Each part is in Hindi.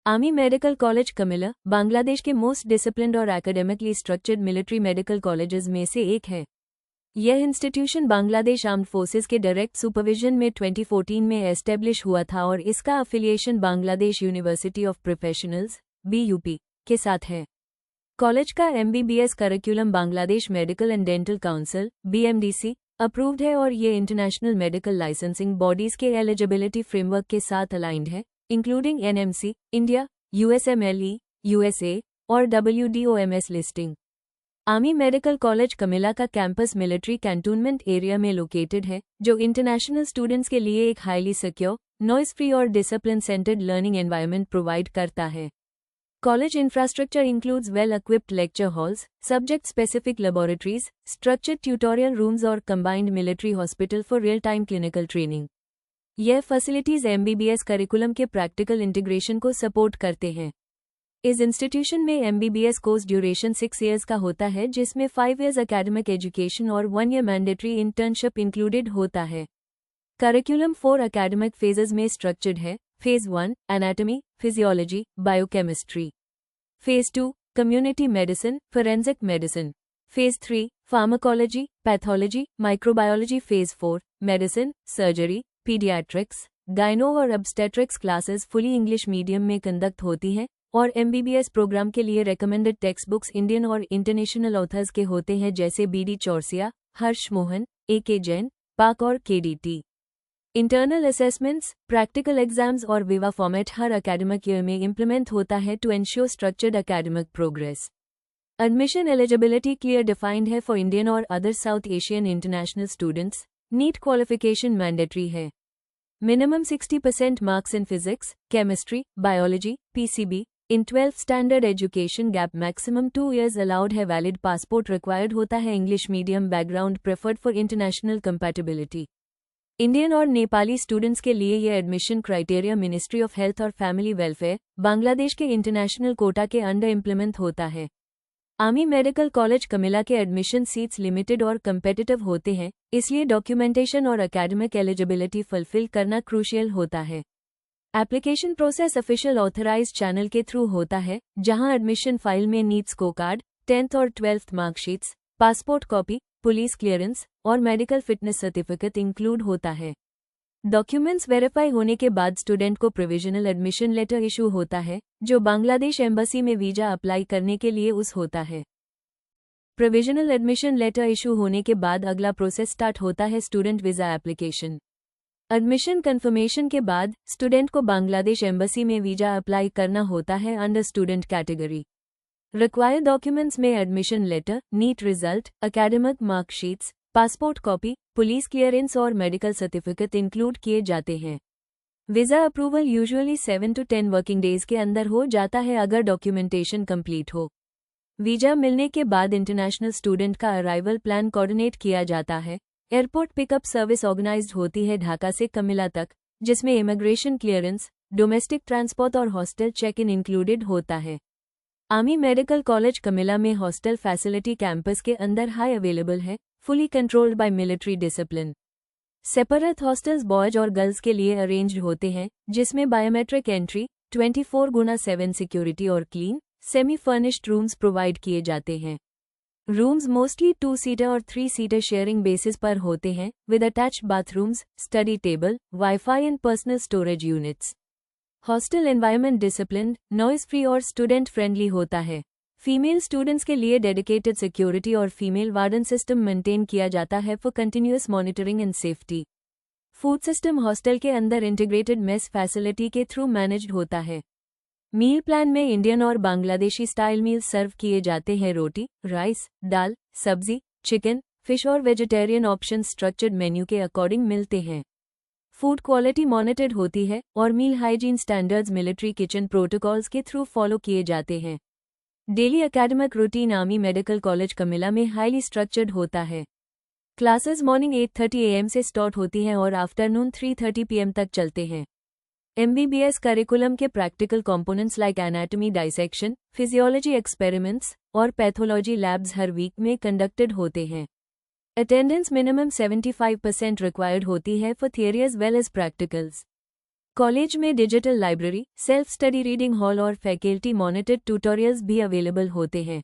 आर्मी मेडिकल कॉलेज कमिला बांग्लादेश के मोस्ट डिसिप्लिन्ड और academically structured military medical colleges में से एक है। यह इंस्टीट्यूशन बांग्लादेश आर्म्ड फोर्सेस के डायरेक्ट सुपरविजन में 2014 में एस्टेब्लिश हुआ था और इसका affiliation Bangladesh university of professionals (BUP) के साथ है। कॉलेज का MBBS curriculum Bangladesh medical and dental council (BMDC) approved है और ये इंटरनेशनल मेडिकल लाइसेंसिंग बॉडीज के एलिजिबिलिटी फ्रेमवर्क के साथ अलाइंड है, including NMC, India, USMLE, USA और WDOMS listing. Army medical college Comilla का कैंपस मिलिट्री कैंटोनमेंट एरिया में लोकेटेड है, जो इंटरनेशनल स्टूडेंट्स के लिए एक हाईली सिक्योर, नॉइज फ्री और discipline centred learning environment provide करता है। College infrastructure includes well-equipped lecture halls, subject-specific laboratories, structured tutorial rooms और combined military hospital for real-time clinical training। यह facilities MBBS करिकुलम के practical integration को support करते हैं। इस इंस्टीट्यूशन में MBBS कोर्स ड्यूरेशन 6 years का होता है, जिसमें 5 years academic education और 1 year mandatory internship included होता है। करिकुलम 4 academic phases में structured है। Phase 1 Anatomy, Physiology, Biochemistry। Phase 2 Community Medicine, Forensic Medicine। Phase 3 Pharmacology, Pathology, Microbiology। Phase 4 Medicine, Surgery, Pediatrics, Gyno और Obstetrics classes fully English medium में कंडक्ट होती हैं और MBBS प्रोग्राम के लिए रेकमेंडेड टेक्स्ट बुक्स इंडियन और इंटरनेशनल ऑथर्स के होते हैं, जैसे BD चौरसिया, हर्ष मोहन, AK जैन, पाक और KDT। Internal assessments, practical exams और विवा फॉर्मेट हर एकेडमिक ईयर में इम्प्लीमेंट होता है to ensure structured academic progress. Admission eligibility clear defined है फॉर इंडियन और other South Asian international students. NEET qualification mandatory है। Minimum 60% marks in physics, chemistry, biology, PCB in 12th standard education gap maximum 2 years allowed है। वैलिड पासपोर्ट रिक्वायर्ड होता है। English medium background preferred for international compatibility. Indian और नेपाली स्टूडेंट्स के लिए यह admission criteria ministry of health और फैमिली वेलफेयर बांग्लादेश के इंटरनेशनल कोटा के अंडर इम्प्लीमेंट होता है। आर्मी मेडिकल कॉलेज कमिला के एडमिशन सीट्स लिमिटेड और कम्पिटिटिव होते हैं, इसलिए डॉक्यूमेंटेशन और एकेडमिक एलिजिबिलिटी फुलफिल करना क्रूशियल होता है। Application process official authorised channel के थ्रू होता है, जहां एडमिशन फाइल में नीट स्कोर कार्ड, 10th और 12th marksheets, passport copy, police clearance और मेडिकल फिटनेस सर्टिफिकेट इंक्लूड होता है। डॉक्यूमेंट्स वेरीफाई होने के बाद स्टूडेंट को प्रोविजनल एडमिशन लेटर इशू होता है, जो बांग्लादेश एम्बेसी में वीजा अप्लाई करने के लिए उस होता है। प्रोविजनल एडमिशन लेटर इशू होने के बाद अगला प्रोसेस स्टार्ट होता है, student visa application. Admission confirmation के बाद स्टूडेंट को बांग्लादेश एम्बेसी में वीजा अप्लाई करना होता है under student category. Required documents में admission letter, NEET result, academic marksheets, passport copy, police clearance और मेडिकल सर्टिफिकेट इंक्लूड किए जाते हैं। Visa approval usually 7 to 10 working days के अंदर हो जाता है अगर डॉक्यूमेंटेशन कंप्लीट हो। वीजा मिलने के बाद इंटरनेशनल स्टूडेंट का अराइवल प्लान कोऑर्डिनेट किया जाता है। एयरपोर्ट पिकअप सर्विस ऑर्गेनाइज्ड होती है ढाका से कमिला तक, जिसमें इमिग्रेशन क्लियरेंस, डोमेस्टिक ट्रांसपोर्ट और हॉस्टल चेक इन इंक्लूडेड होता है। आर्मी मेडिकल कॉलेज कमिला में हॉस्टल फैसिलिटी कैंपस के अंदर हाई अवेलेबल है, fully controlled by military discipline. Separate hostels boys और गर्ल्स के लिए अरेंज्ड होते हैं, जिसमें बायोमेट्रिक एंट्री, 24/7 सिक्योरिटी और clean, semi furnished rooms provide किए जाते हैं। रूम्स मोस्टली 2-seater और 3-seater शेयरिंग बेसिस पर होते हैं, with attached bathrooms, study table, wifi and personal storage units. Hostel environment disciplined, noise free और स्टूडेंट फ्रेंडली होता है। फीमेल स्टूडेंट्स के लिए डेडिकेटेड सिक्योरिटी और फीमेल वार्डन सिस्टम मेंटेन किया जाता है for continuous monitoring and safety. Food system hostel के अंदर इंटीग्रेटेड मेस फैसिलिटी के थ्रू मैनेज्ड होता है। मील प्लान में इंडियन और बांग्लादेशी स्टाइल मील सर्व किए जाते हैं। रोटी, राइस, दाल, सब्जी, चिकन, फिश और वेजिटेरियन ऑप्शन स्ट्रक्चर्ड मेन्यू के अकॉर्डिंग मिलते हैं। फूड क्वालिटी मॉनिटर्ड होती है और meal hygiene standards military kitchen protocols के थ्रू फॉलो किए जाते हैं। Daily academic routine army medical college Comilla में हाईली स्ट्रक्चर्ड होता है। क्लासेस मॉर्निंग 8:30 AM से स्टार्ट होती हैं और आफ्टरनून 3:30 PM तक चलते हैं। MBBS करिकुलम के practical components like anatomy dissection, physiology experiments और पैथोलॉजी लैब्स हर वीक में कंडक्टेड होते हैं। अटेंडेंस मिनिमम 75% रिक्वायर्ड होती है for theory as well as practicals. College में digital library, self study reading hall और फैकल्टी मॉनिटर्ड ट्यूटोरियल्स भी अवेलेबल होते हैं।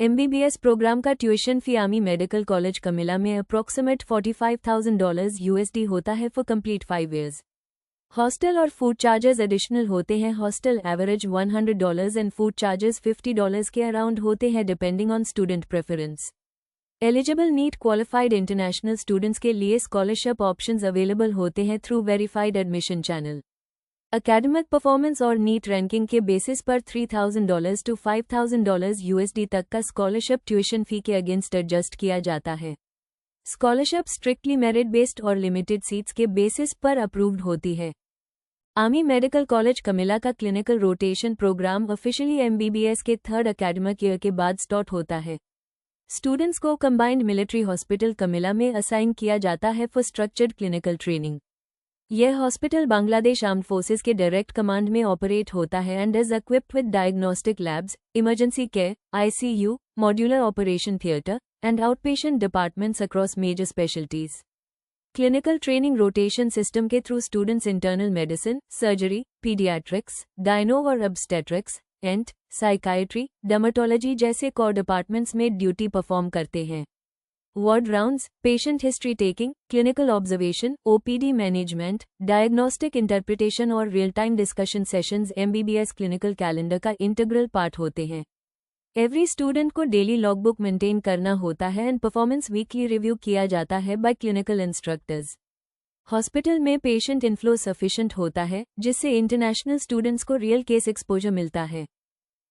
MBBS प्रोग्राम का tuition fee army medical college Comilla में अप्रॉक्सीमेट $45,000 USD होता है फॉर कंप्लीट 5 years। हॉस्टल और फूड चार्जेस एडिशनल होते हैं। Hostel average $100 and food charges $50 के अराउंड होते हैं depending on student preference. Eligible NEET qualified international students के लिए स्कॉलरशिप ऑप्शंस अवेलेबल होते हैं through verified admission channel. Academic performance और नीट रैंकिंग के बेसिस पर $3,000 to $5,000 USD तक का स्कॉलरशिप ट्यूशन फी के अगेंस्ट एडजस्ट किया जाता है। स्कॉलरशिप स्ट्रिक्टली मेरिट बेस्ड और लिमिटेड सीट्स के बेसिस पर अप्रूव्ड होती है। आर्मी मेडिकल कॉलेज कमिला का clinical rotation programme officially MBBS के 3rd एकेडमिक ईयर के बाद स्टार्ट होता है। स्टूडेंट्स को कंबाइंड मिलिट्री हॉस्पिटल कमिला में असाइन किया जाता है फॉर स्ट्रक्चर्ड क्लिनिकल ट्रेनिंग। यह हॉस्पिटल बांग्लादेश आर्म्ड फोर्सेस के डायरेक्ट कमांड में ऑपरेट होता है and is equipped with diagnostic labs, emergency care, ICU, modular operation theatre and outpatient departments across major specialities. Clinical training rotation system के through students internal medicine, surgery, paediatrics, gynae और ऑब्स्टेट्रिक्स, एंट, साइकाइट्री, डर्मेटोलॉजी जैसे कोर डिपार्टमेंट्स में ड्यूटी परफॉर्म करते हैं। Ward rounds, patient history taking, clinical observation, OPD management, diagnostic interpretation और real time discussion sessions MBBS clinical calendar का इंटीग्रल पार्ट होते हैं। एवरी स्टूडेंट को डेली लॉगबुक मेंटेन करना होता है एंड परफॉर्मेंस वीकली रिव्यू किया जाता है बाय क्लिनिकल इंस्ट्रक्टर्स। हॉस्पिटल में पेशेंट इनफ्लो सफिशिएंट होता है जिससे इंटरनेशनल स्टूडेंट्स को रियल केस एक्सपोजर मिलता है।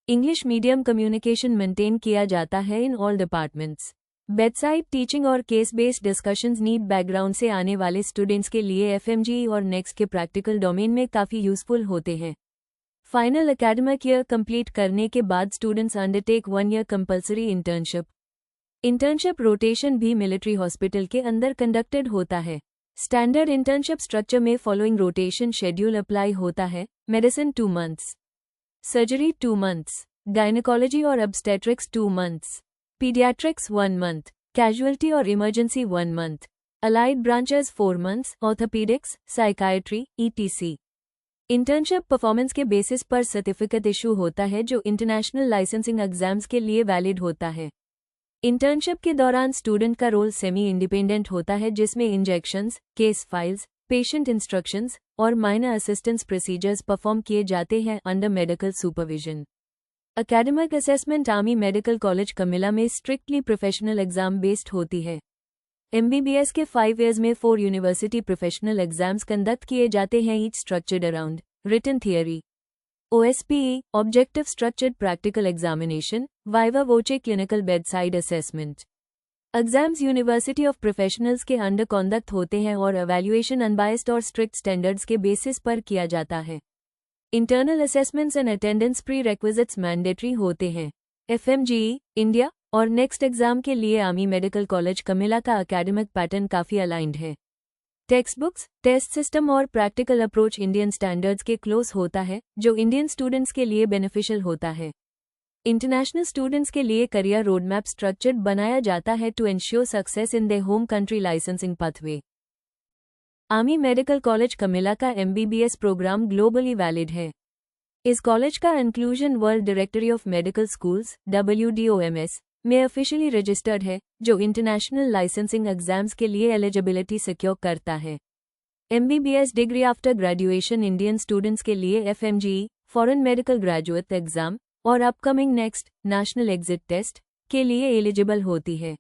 इंग्लिश मीडियम कम्युनिकेशन मेंटेन किया जाता है in all departments. Bedside teaching और case based discussions NEET background से आने वाले स्टूडेंट्स के लिए FMGE और नेक्स्ट के प्रैक्टिकल डोमेन में काफ़ी यूजफुल होते हैं। फाइनल एकेडमिक ईयर कंप्लीट करने के बाद students undertake 1 year compulsory internship. Internship rotation भी मिलिट्री हॉस्पिटल के अंदर कंडक्टेड होता है। स्टैंडर्ड इंटर्नशिप स्ट्रक्चर में फॉलोइंग रोटेशन शेड्यूल अप्लाई होता है। Medicine 2 months, surgery 2 months, gynaecology और obstetrics 2 months, paediatrics 1 month, casualty और emergency 1 month, allied branches 4 months, orthopaedics, psychiatry, ETC। Internship performance के बेसिस पर सर्टिफिकेट इशू होता है जो इंटरनेशनल लाइसेंसिंग एग्जाम्स के लिए वैलिड होता है। इंटर्नशिप के दौरान स्टूडेंट का रोल सेमी इंडिपेंडेंट होता है जिसमें injections, case files, patient instructions और माइनर असिस्टेंस प्रोसीजर्स परफॉर्म किए जाते हैं under medical supervision. Academic assessment army medical college Comilla में स्ट्रिक्टली प्रोफेशनल एग्जाम बेस्ड होती है। MBBS के 5 years में 4 यूनिवर्सिटी प्रोफेशनल एग्जाम्स कंडक्ट किए जाते हैं each structured around written theory, OSPE, objective structured practical examination, viva voce clinical bedside assessment. Exams university of professionals के अंडर कंडक्ट होते हैं और एवैल्यूएशन अनबायस्ड और स्ट्रिक्ट स्टैंडर्ड्स के बेसिस पर किया जाता है। Internal assessments and attendance prerequisites mandatory होते हैं। FMGE, इंडिया और नेक्स्ट एग्जाम के लिए आर्मी मेडिकल कॉलेज कमिला का एकेडमिक पैटर्न काफ़ी अलाइंड है। टेक्स्ट बुक्स, टेस्ट सिस्टम और प्रैक्टिकल अप्रोच इंडियन स्टैंडर्ड्स के क्लोज होता है जो इंडियन स्टूडेंट्स के लिए बेनिफिशियल होता है। इंटरनेशनल स्टूडेंट्स के लिए करियर रोडमैप स्ट्रक्चर्ड बनाया जाता है to ensure success in their home country licensing pathway. Army medical college Comilla का MBBS प्रोग्राम ग्लोबली वैलिड है। इस कॉलेज का inclusion world directory of medical schools WDOMS में ऑफिशियली रजिस्टर्ड है जो इंटरनेशनल लाइसेंसिंग एग्जाम्स के लिए एलिजिबिलिटी सिक्योर करता है। MBBS degree after graduation Indian students के लिए FMGE, foreign medical graduate exam और upcoming next national exit test के लिए एलिजिबल होती है।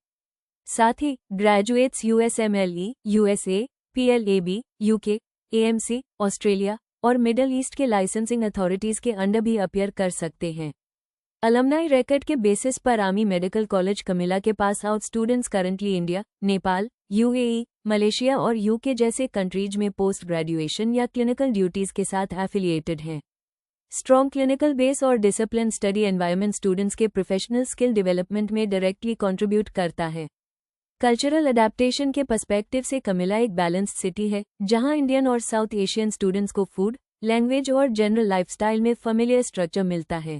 साथ ही graduates USMLE, USA, PLAB, UK, AMC, Australia और मिडल ईस्ट के लाइसेंसिंग अथॉरिटीज के अंडर भी अपीयर कर सकते हैं। अलमनाई रिकॉर्ड के बेसिस पर आर्मी मेडिकल कॉलेज कमिला के pass out students currently India, Nepal, UAE, Malaysia और UK जैसे कंट्रीज में पोस्ट ग्रेजुएशन या क्लिनिकल ड्यूटीज के साथ एफिलिएटेड हैं। स्ट्रॉन्ग क्लिनिकल बेस और डिसिप्लिन स्टडी एनवायरनमेंट स्टूडेंट्स के प्रोफेशनल स्किल डेवलपमेंट में डायरेक्टली कंट्रीब्यूट करता है। कल्चरल अडेप्टेशन के पर्सपेक्टिव से कमिला एक बैलेंस्ड सिटी है जहां इंडियन और साउथ एशियन स्टूडेंट्स को फूड, लैंग्वेज और जनरल लाइफस्टाइल में फेमिलियर स्ट्रक्चर मिलता है।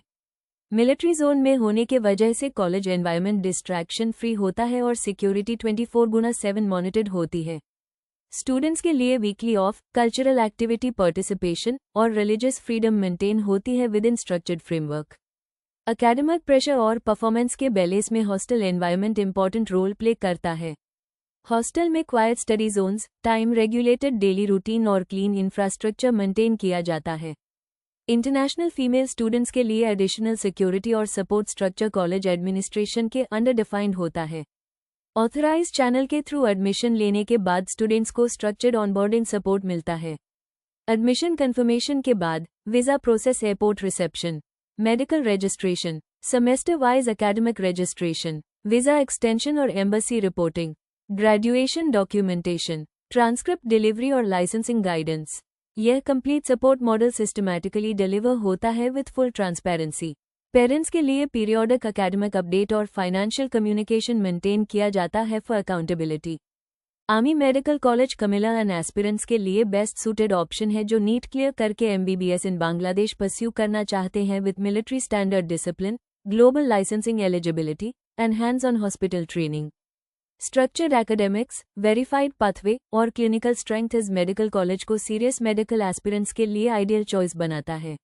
मिलिट्री जोन में होने के वजह से कॉलेज एनवायरनमेंट डिस्ट्रैक्शन फ्री होता है और सिक्योरिटी 24/7 मॉनिटर्ड होती है। स्टूडेंट्स के लिए weekly off, cultural activity participation और रिलीजियस फ्रीडम मेंटेन होती है within structured framework. Academic pressure और परफॉर्मेंस के बैलेंस में hostel environment important role play करता है। हॉस्टल में quiet study zones, time regulated daily routine और क्लीन इंफ्रास्ट्रक्चर मेंटेन किया जाता है। इंटरनेशनल फीमेल स्टूडेंट्स के लिए एडिशनल सिक्योरिटी और सपोर्ट स्ट्रक्चर कॉलेज एडमिनिस्ट्रेशन के अंडर डिफाइंड होता है। ऑथराइज्ड चैनल के थ्रू एडमिशन लेने के बाद स्टूडेंट्स को स्ट्रक्चर्ड ऑनबोर्डिंग सपोर्ट मिलता है। एडमिशन कंफर्मेशन के बाद visa process, airport reception, medical registration, semester wise academic registration, visa extension और embassy reporting, graduation documentation, transcript delivery और लाइसेंसिंग गाइडेंस। यह complete support model systematically deliver होता है विद फुल ट्रांसपेरेंसी। पेरेंट्स के लिए पीरियोडिक एकेडमिक अपडेट और फाइनेंशियल कम्युनिकेशन मेंटेन किया जाता है for accountability. Army medical college Comilla and aspirants के लिए बेस्ट सूटेड ऑप्शन है जो नीट क्लियर करके MBBS इन बांग्लादेश परस्यू करना चाहते हैं with military standard discipline, global licensing eligibility and hands on hospital training. Structured academics, verified pathway और क्लिनिकल स्ट्रेंथ इस मेडिकल कॉलेज को सीरियस मेडिकल एस्पिरेंट्स के लिए आइडियल चॉइस बनाता है।